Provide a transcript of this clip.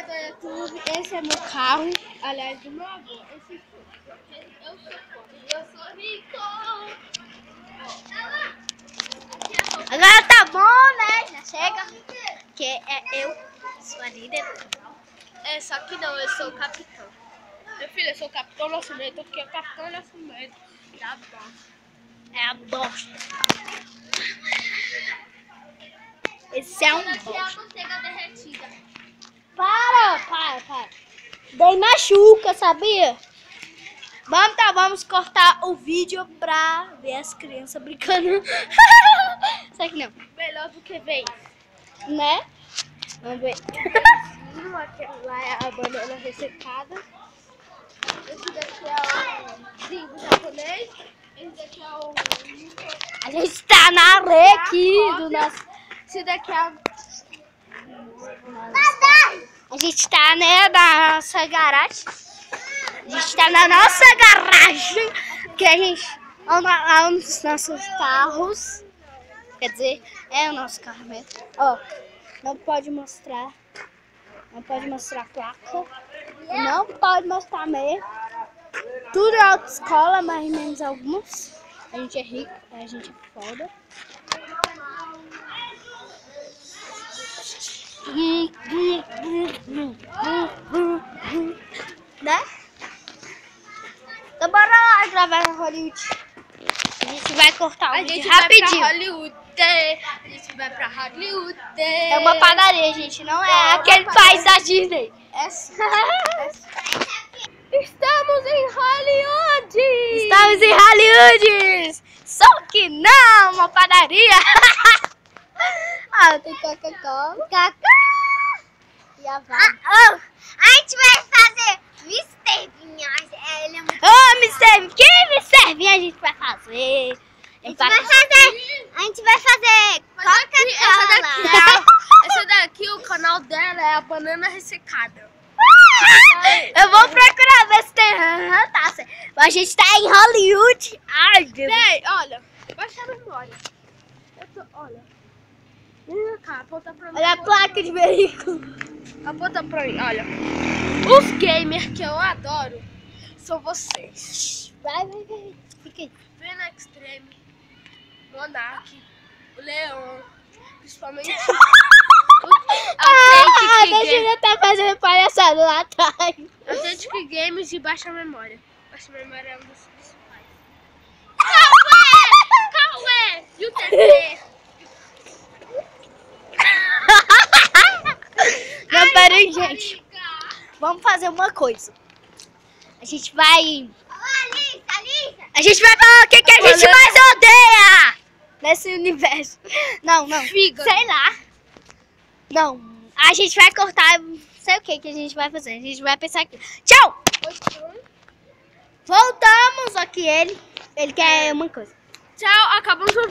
canal do YouTube. Esse é meu carro. Aliás, do meu avô. Eu sou rico. Agora tá bom, né? Já chega. Que eu sou a líder do canal. É, só que não, eu sou o capitão. Meu filho, eu sou o capitão Nascimento, porque é o capitão Nascimento. Tá bom. É a bosta. Esse é um Aqui é a bosta. manteiga derretida. Para. Daí machuca, sabia? Vamos cortar o vídeo pra ver as crianças brincando. Só que não, Melhor do que vem. né? Vamos ver. Lá é a banana ressecada. Esse daqui é o gringo japonês. Esse daqui é o... A gente tá na areia aqui do nosso... Esse daqui é A gente tá, né, na nossa garagem. A gente tá na nossa garagem. Que a gente... Lá os nossos carros. Quer dizer, é o nosso carro mesmo. Ó, não pode mostrar. Não pode mostrar a placa. Não pode mostrar mesmo. Tudo é autoescola, mais ou menos alguns. A gente é rico, a gente é foda. Né? Então bora lá gravar no Hollywood. A gente vai cortar o vídeo rapidinho. Vai pra Hollywood. A gente vai pra Hollywood. É uma padaria, gente. Não é aquele país da Disney. Estamos em Hollywood. Estamos em Hollywood. Só que não, uma padaria. Ah, tem Coca-Cola. E a vaga. A gente vai fazer Mr. Vinhas. Ele é muito... Ô, Mr. Que Mr. Vinha a gente vai fazer? A gente vai fazer Coca-Cola. Essa daqui, o canal dela é a banana ressecada. Eu vou procurar ver se tem. Tá certo. A gente tá em Hollywood. Ai, Deus. Ei, olha, baixa a memória. Olha. Vem cá, aponta pra mim. Olha a placa de veículo. Aponta pra mim, olha. Os gamers que eu adoro são vocês. Vai. Fica aí. Vena Extreme, Monark, o Leon, principalmente A gente tá fazendo palhaçada lá atrás. Authentic Games e Baixa Memória. Baixa Memória é um dos principais. Cauê! E o terceiro? Não, pera aí, gente. Vamos fazer uma coisa. A gente vai... Alissa. A gente vai falar o que a gente mais odeia nesse universo. Não. Fígado. Sei lá. Não. A gente vai cortar... Sei o que a gente vai fazer. A gente vai pensar aqui. Tchau! Voltamos aqui ele. Ele quer uma coisa. Tchau, acabamos o